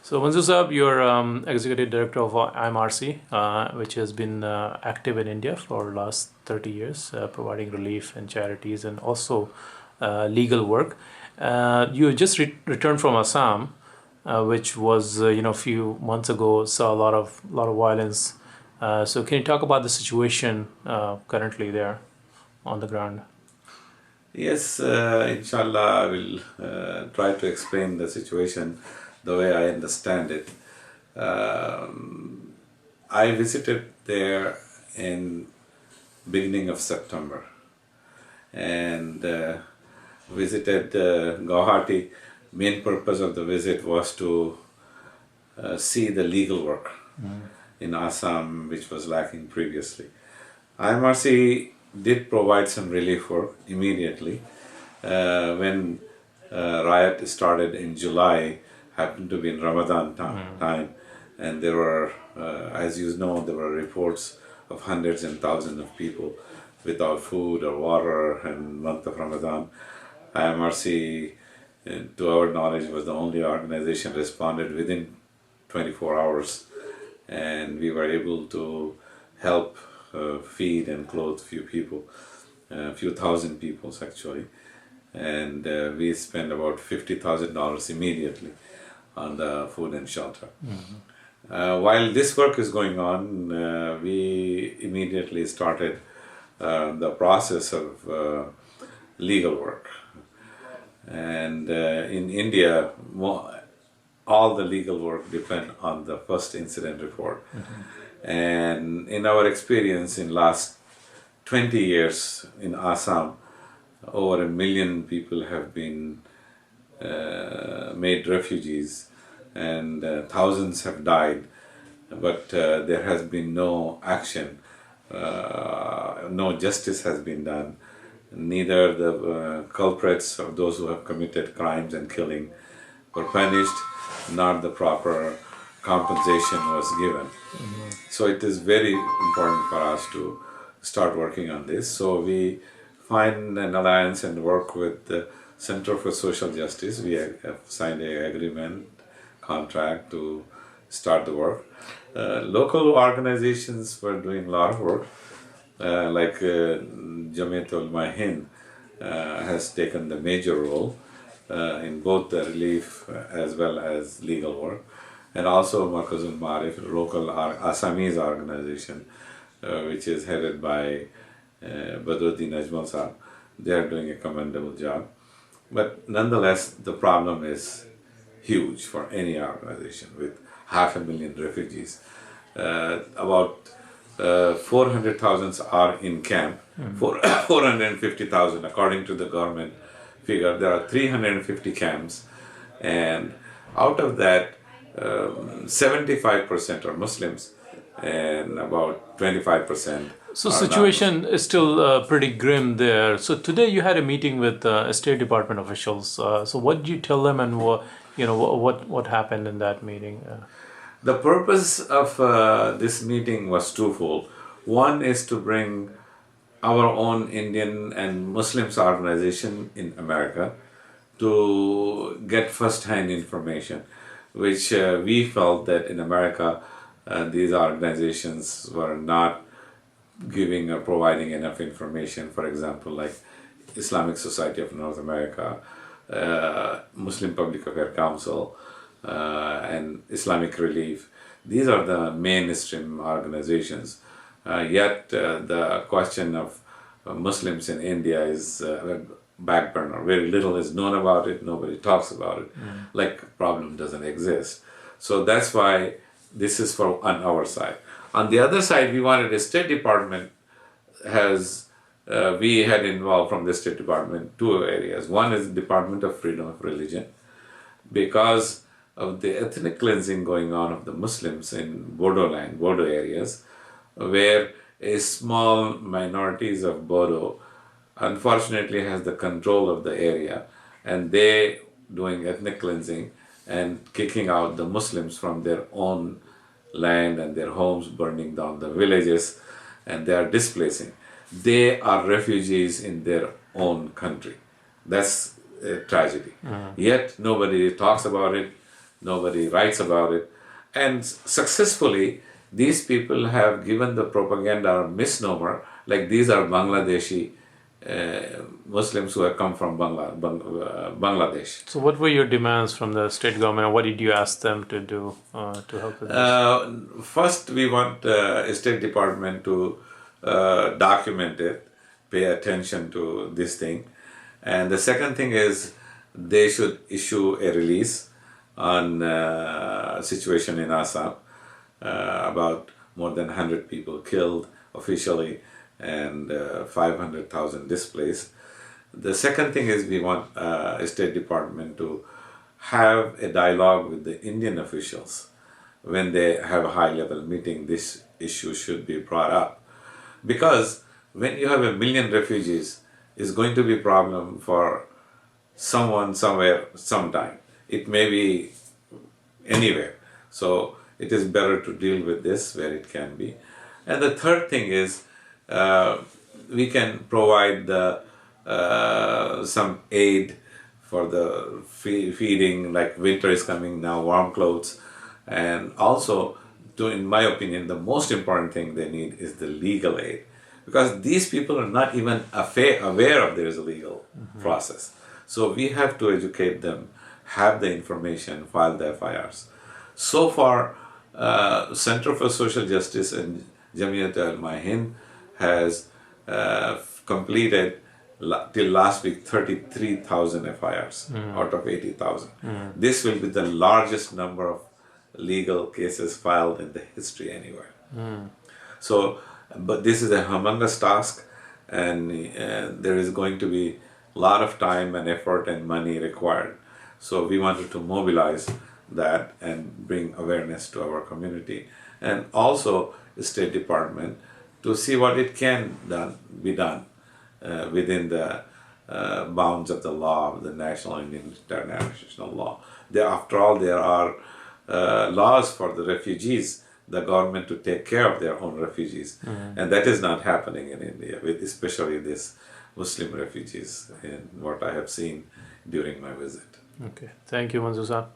So Manzoor Saab, you're Executive Director of IMRC, which has been active in India for last 30 years, providing relief and charities and also legal work. You just returned from Assam, which was a few months ago, saw a lot of violence. So can you talk about the situation currently there on the ground? Yes, inshallah, I will try to explain the situation the way I understand it. I visited there in beginning of September and visited Guwahati. Main purpose of the visit was to see the legal work in Assam, which was lacking previously. IMRC did provide some relief work immediately. When riot started in July, happened to be in Ramadan time, and there were, as you know, there were reports of hundreds and thousands of people without food or water in month of Ramadan. IMRC, to our knowledge, was the only organization responded within 24 hours, and we were able to help feed and clothe few people, a few thousand people actually, and we spent about $50,000 immediately on the food and shelter. While this work is going on, we immediately started the process of legal work. And in India, all the legal work depend on the first incident report. And in our experience in last 20 years in Assam, over 1 million people have been made refugees and thousands have died, but there has been no action, no justice has been done. Neither the culprits or those who have committed crimes and killing were punished, nor the proper compensation was given. So it is very important for us to start working on this. So we find an alliance and work with the Center for Social Justice. We have signed an agreement, contract to start the work. Local organizations were doing a lot of work, like Jamiat Ulama Hind has taken the major role in both the relief as well as legal work. And also Markazul Marif, a local Assamese organization, which is headed by Badruddin Ajmal Saab. They are doing a commendable job. But nonetheless, the problem is huge for any organization with 500,000 refugees. About 400,000 are in camp, 450,000 according to the government figure. There are 350 camps, and out of that, 75% are Muslims and about 25% So are situation is still pretty grim there. So today you had a meeting with State Department officials. So what did you tell them, and what happened in that meeting? The purpose of this meeting was twofold. One is to bring our own Indian and Muslims organization in America to get first-hand information, which we felt that in America these organizations were not giving or providing enough information. For example, like Islamic Society of North America, Muslim Public Affairs Council, and Islamic Relief. These are the mainstream organizations. Yet the question of Muslims in India is back burner. Very little is known about it. Nobody talks about it. Like problem doesn't exist. So that's why this is for on our side. On the other side, we wanted the State Department we had involved from the State Department two areas. One is Department of Freedom of Religion, because of the ethnic cleansing going on of the Muslims in Bodo areas, where a small minorities of Bodo unfortunately has the control of the area, and they doing ethnic cleansing and kicking out the Muslims from their own land and their homes, burning down the villages, and they are displacing. They are refugees in their own country. That's a tragedy. Yet nobody talks about it. nobody writes about it. And successfully, these people have given the propaganda or misnomer, like these are Bangladeshi Muslims who have come from Bangladesh. So, what were your demands from the state government, and what did you ask them to do to help with this? First, we want State Department to document it, pay attention to this thing. And the second thing is they should issue a release on situation in Assam, about more than 100 people killed officially and 500,000 displaced. The second thing is we want State Department to have a dialogue with the Indian officials. When they have a high-level meeting, this issue should be brought up. Because when you have 1 million refugees, it's going to be a problem for someone, somewhere, sometime. It may be anywhere. So it is better to deal with this where it can be. And the third thing is we can provide some aid for the feeding, like winter is coming now, warm clothes. And also, in my opinion, the most important thing they need is the legal aid. Because these people are not even aware of there is a legal process. So we have to educate them, have the information, file the FIRs. So far, Center for Social Justice and Jamiyat al-Mahin has completed till last week 33,000 FIRs out of 80,000. This will be the largest number of legal cases filed in the history anywhere. So, but this is a humongous task, and there is going to be a lot of time and effort and money required. So we wanted to mobilize that and bring awareness to our community, and also the State Department to see what it can be done within the bounds of the law, of the national and international law. After all, there are laws for the refugees, the government to take care of their own refugees. And that is not happening in India, especially these Muslim refugees, in what I have seen during my visit. Okay, thank you, Manzoor Sahab.